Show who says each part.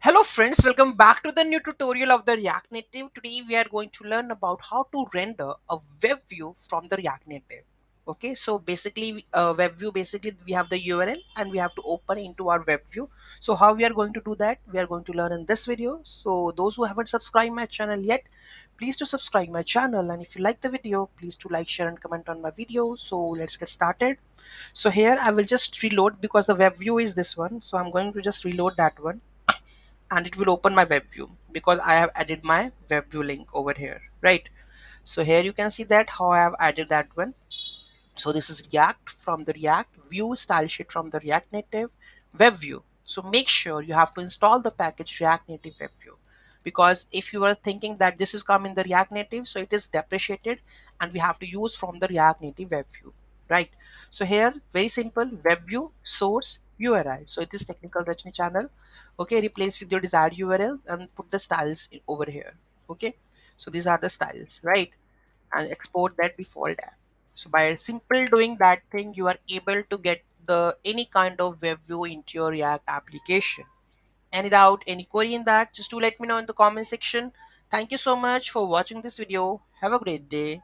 Speaker 1: Hello friends, welcome back to the new tutorial of the React Native. Today we are going to learn about how to render a web view from the React Native. Okay, so basically web view, basically we have the URL and we have to open into our web view. So how we are going to do that? We are going to learn in this video. So those who haven't subscribed my channel yet, please to subscribe my channel, and if you like the video, please to like, share and comment on my video. So let's get started. So here I will just reload because the web view is this one. So I'm going to just reload that one and it will open my web view because I have added my web view link over here, right? So here you can see that how I have added that one. So this is React from the React View style sheet from the React Native Web View. So make sure you have to install the package React Native Web View, because if you are thinking that this is come in the React Native, so it is depreciated and we have to use from the React Native Web View, right? So here very simple, Web View source URI. So it is technical Rachni channel. Okay, replace with your desired URL and put the styles over here. Okay, so these are the styles, right? And export that default app. So by simple doing that thing, you are able to get the any kind of web view into your React application. Any doubt, any query in that, just do let me know in the comment section. Thank you so much for watching this video. Have a great day.